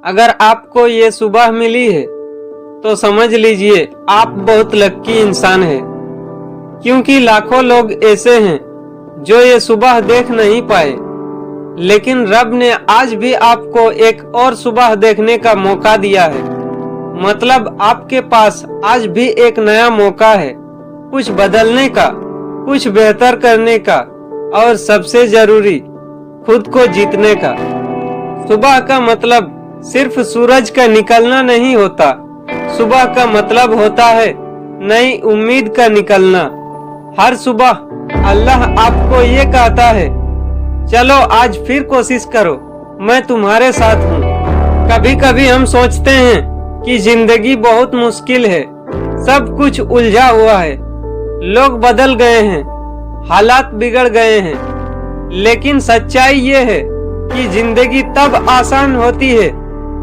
अगर आपको ये सुबह मिली है तो समझ लीजिए आप बहुत लक्की इंसान हैं, क्योंकि लाखों लोग ऐसे हैं जो ये सुबह देख नहीं पाए, लेकिन रब ने आज भी आपको एक और सुबह देखने का मौका दिया है। मतलब आपके पास आज भी एक नया मौका है, कुछ बदलने का, कुछ बेहतर करने का और सबसे जरूरी खुद को जीतने का। सुबह का मतलब सिर्फ सूरज का निकलना नहीं होता, सुबह का मतलब होता है नई उम्मीद का निकलना। हर सुबह अल्लाह आपको ये कहता है, चलो आज फिर कोशिश करो, मैं तुम्हारे साथ हूँ। कभी कभी हम सोचते हैं कि जिंदगी बहुत मुश्किल है, सब कुछ उलझा हुआ है, लोग बदल गए हैं, हालात बिगड़ गए हैं, लेकिन सच्चाई ये है कि जिंदगी तब आसान होती है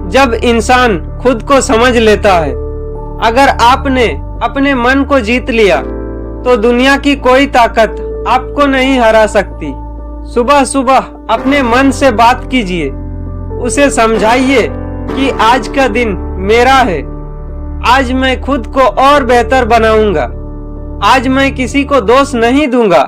जब इंसान खुद को समझ लेता है। अगर आपने अपने मन को जीत लिया तो दुनिया की कोई ताकत आपको नहीं हरा सकती। सुबह सुबह अपने मन से बात कीजिए, उसे समझाइए कि आज का दिन मेरा है, आज मैं खुद को और बेहतर बनाऊंगा, आज मैं किसी को दोष नहीं दूंगा,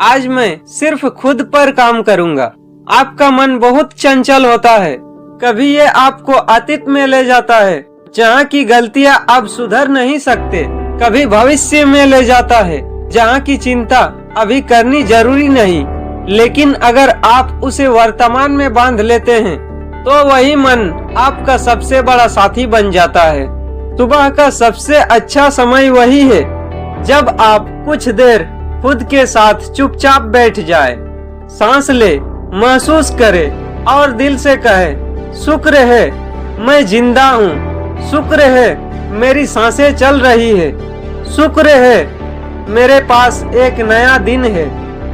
आज मैं सिर्फ खुद पर काम करूंगा। आपका मन बहुत चंचल होता है, कभी ये आपको अतीत में ले जाता है जहाँ की गलतियाँ आप सुधर नहीं सकते, कभी भविष्य में ले जाता है जहाँ की चिंता अभी करनी जरूरी नहीं। लेकिन अगर आप उसे वर्तमान में बांध लेते हैं तो वही मन आपका सबसे बड़ा साथी बन जाता है। सुबह का सबसे अच्छा समय वही है जब आप कुछ देर खुद के साथ चुपचाप बैठ जाए, सांस ले, महसूस करे और दिल से कहे, शुक्र है मैं जिंदा हूँ, शुक्र है मेरी सांसें चल रही है, शुक्र है मेरे पास एक नया दिन है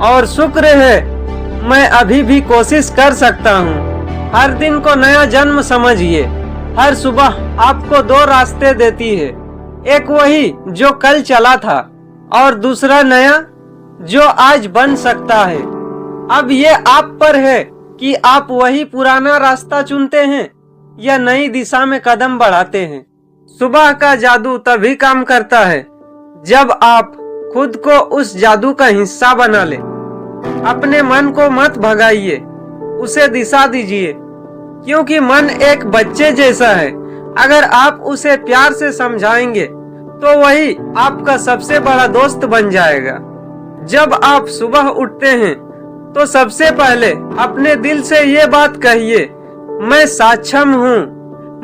और शुक्र है मैं अभी भी कोशिश कर सकता हूँ। हर दिन को नया जन्म समझिए। हर सुबह आपको दो रास्ते देती है, एक वही जो कल चला था और दूसरा नया जो आज बन सकता है। अब ये आप पर है कि आप वही पुराना रास्ता चुनते हैं या नई दिशा में कदम बढ़ाते हैं। सुबह का जादू तभी काम करता है जब आप खुद को उस जादू का हिस्सा बना ले। अपने मन को मत भगाइए, उसे दिशा दीजिए, क्योंकि मन एक बच्चे जैसा है। अगर आप उसे प्यार से समझाएंगे तो वही आपका सबसे बड़ा दोस्त बन जाएगा। जब आप सुबह उठते हैं तो सबसे पहले अपने दिल से ये बात कहिए, मैं सक्षम हूँ,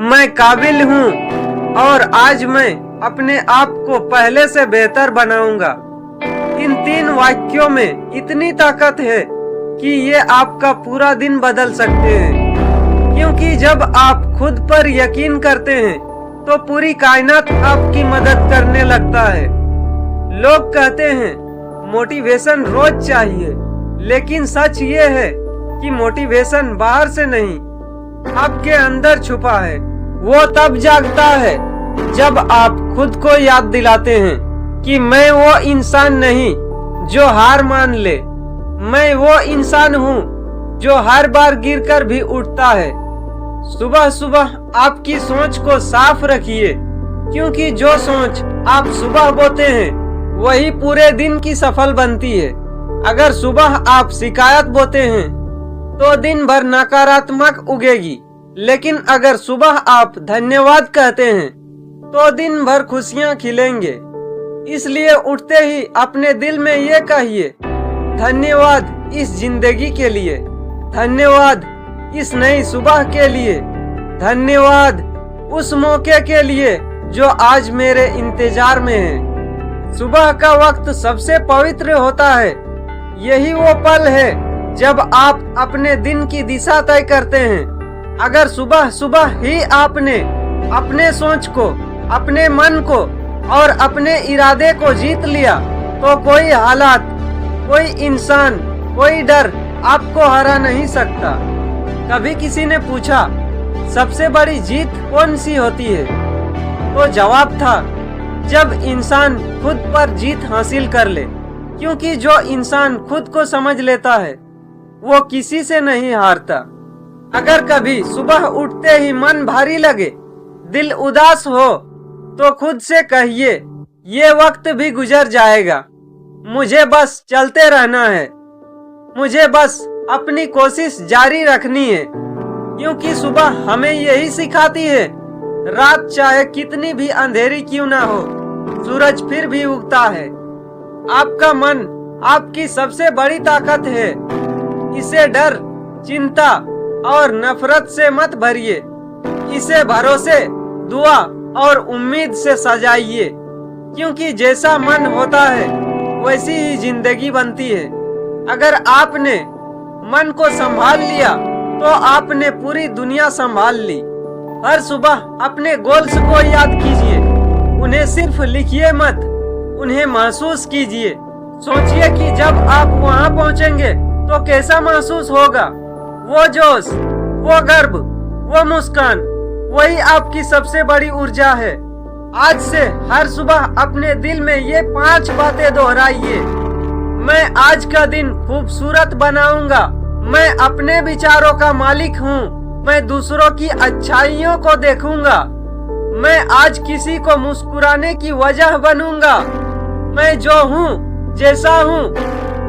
मैं काबिल हूँ और आज मैं अपने आप को पहले से बेहतर बनाऊंगा। इन 3 वाक्यों में इतनी ताकत है कि ये आपका पूरा दिन बदल सकते हैं, क्योंकि जब आप खुद पर यकीन करते हैं तो पूरी कायनात आपकी मदद करने लगता है। लोग कहते हैं मोटिवेशन रोज चाहिए, लेकिन सच ये है कि मोटिवेशन बाहर से नहीं, आपके अंदर छुपा है। वो तब जागता है जब आप खुद को याद दिलाते हैं कि मैं वो इंसान नहीं जो हार मान ले, मैं वो इंसान हूँ जो हर बार गिरकर भी उठता है। सुबह सुबह आपकी सोच को साफ रखिए, क्योंकि जो सोच आप सुबह बोते हैं वही पूरे दिन की सफल बनती है। अगर सुबह आप शिकायत बोते हैं तो दिन भर नकारात्मक उगेगी, लेकिन अगर सुबह आप धन्यवाद कहते हैं तो दिन भर खुशियां खिलेंगे। इसलिए उठते ही अपने दिल में ये कहिए, धन्यवाद इस जिंदगी के लिए, धन्यवाद इस नई सुबह के लिए, धन्यवाद उस मौके के लिए जो आज मेरे इंतजार में है। सुबह का वक्त सबसे पवित्र होता है। यही वो पल है जब आप अपने दिन की दिशा तय करते हैं। अगर सुबह सुबह ही आपने अपने सोच को, अपने मन को और अपने इरादे को जीत लिया तो कोई हालात, कोई इंसान, कोई डर आपको हरा नहीं सकता। कभी किसी ने पूछा सबसे बड़ी जीत कौन सी होती है, तो जवाब था जब इंसान खुद पर जीत हासिल कर ले, क्योंकि जो इंसान खुद को समझ लेता है वो किसी से नहीं हारता। अगर कभी सुबह उठते ही मन भारी लगे, दिल उदास हो, तो खुद से कहिए ये वक्त भी गुजर जाएगा, मुझे बस चलते रहना है, मुझे बस अपनी कोशिश जारी रखनी है। क्योंकि सुबह हमें यही सिखाती है, रात चाहे कितनी भी अंधेरी क्यों ना हो, सूरज फिर भी उगता है। आपका मन आपकी सबसे बड़ी ताकत है, इसे डर, चिंता और नफरत से मत भरिए, इसे भरोसे, दुआ और उम्मीद से सजाइए। क्योंकि जैसा मन होता है वैसी ही जिंदगी बनती है। अगर आपने मन को संभाल लिया तो आपने पूरी दुनिया संभाल ली। हर सुबह अपने गोल्स को याद कीजिए, उन्हें सिर्फ लिखिए मत, उन्हें महसूस कीजिए। सोचिए कि जब आप वहां पहुंचेंगे तो कैसा महसूस होगा। वो जोश, वो गर्व, वो मुस्कान, वही आपकी सबसे बड़ी ऊर्जा है। आज से हर सुबह अपने दिल में ये 5 बातें दोहराइए। मैं आज का दिन खूबसूरत बनाऊंगा, मैं अपने विचारों का मालिक हूँ, मैं दूसरों की अच्छाइयों को देखूंगा, मैं आज किसी को मुस्कुराने की वजह बनूंगा, मैं जो हूँ, जैसा हूँ,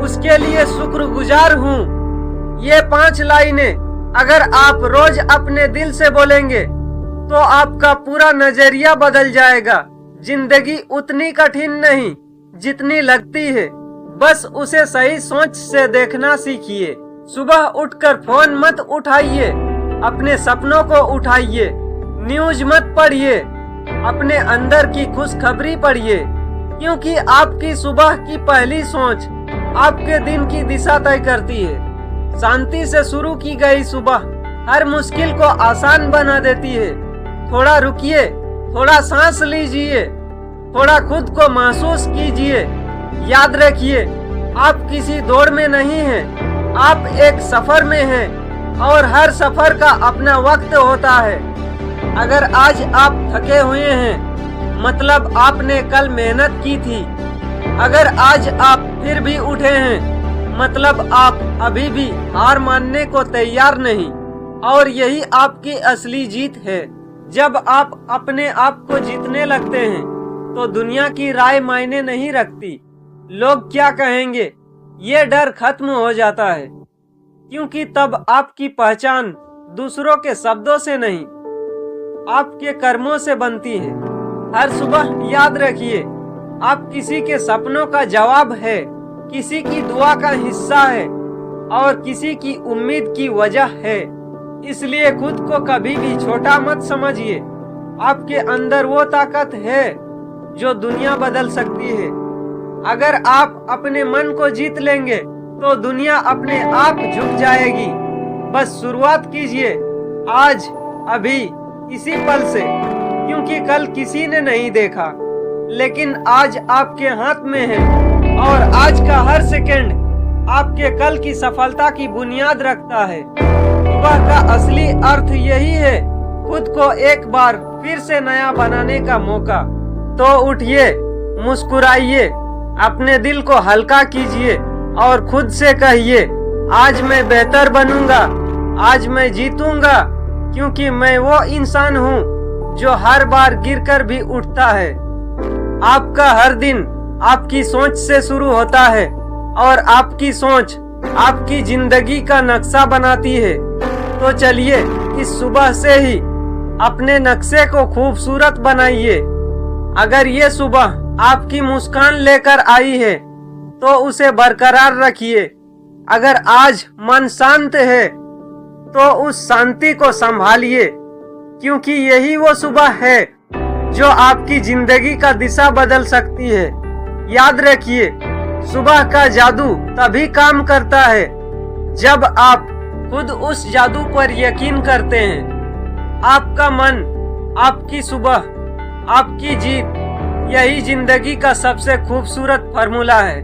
उसके लिए शुक्रगुजार हूँ। ये 5 लाइनें अगर आप रोज अपने दिल से बोलेंगे तो आपका पूरा नजरिया बदल जाएगा। जिंदगी उतनी कठिन नहीं जितनी लगती है, बस उसे सही सोच से देखना सीखिए। सुबह उठकर फोन मत उठाइए, अपने सपनों को उठाइए। न्यूज मत पढ़िए, अपने अंदर की खुशखबरी पढ़िए। क्योंकि आपकी सुबह की पहली सोच आपके दिन की दिशा तय करती है। शांति से शुरू की गई सुबह हर मुश्किल को आसान बना देती है। थोड़ा रुकिए, थोड़ा सांस लीजिए, थोड़ा खुद को महसूस कीजिए। याद रखिए, आप किसी दौड़ में नहीं हैं, आप एक सफर में हैं और हर सफर का अपना वक्त होता है। अगर आज आप थके हुए हैं, मतलब आपने कल मेहनत की थी। अगर आज आप फिर भी उठे हैं, मतलब आप अभी भी हार मानने को तैयार नहीं। और यही आपकी असली जीत है। जब आप अपने आप को जीतने लगते हैं तो दुनिया की राय मायने नहीं रखती। लोग क्या कहेंगे, ये डर खत्म हो जाता है। क्योंकि तब आपकी पहचान दूसरों के शब्दों से नहीं, आपके कर्मों से बनती है। हर सुबह याद रखिए, आप किसी के सपनों का जवाब है, किसी की दुआ का हिस्सा है और किसी की उम्मीद की वजह है। इसलिए खुद को कभी भी छोटा मत समझिए। आपके अंदर वो ताकत है जो दुनिया बदल सकती है। अगर आप अपने मन को जीत लेंगे तो दुनिया अपने आप झुक जाएगी। बस शुरुआत कीजिए आज, अभी, इसी पल से। क्योंकि कल किसी ने नहीं देखा, लेकिन आज आपके हाथ में है और आज का हर सेकंड आपके कल की सफलता की बुनियाद रखता है। सुबह का असली अर्थ यही है, खुद को एक बार फिर से नया बनाने का मौका। तो उठिए, मुस्कुराइए, अपने दिल को हल्का कीजिए और खुद से कहिए, आज मैं बेहतर बनूंगा, आज मैं जीतूंगा। क्योंकि मैं वो इंसान हूँ जो हर बार गिरकर भी उठता है। आपका हर दिन आपकी सोच से शुरू होता है और आपकी सोच आपकी जिंदगी का नक्शा बनाती है। तो चलिए इस सुबह से ही अपने नक्शे को खूबसूरत बनाइए। अगर ये सुबह आपकी मुस्कान लेकर आई है तो उसे बरकरार रखिए। अगर आज मन शांत है तो उस शांति को संभालिए। क्योंकि यही वो सुबह है जो आपकी जिंदगी का दिशा बदल सकती है। याद रखिए, सुबह का जादू तभी काम करता है जब आप खुद उस जादू पर यकीन करते हैं। आपका मन, आपकी सुबह, आपकी जीत, यही जिंदगी का सबसे खूबसूरत फार्मूला है।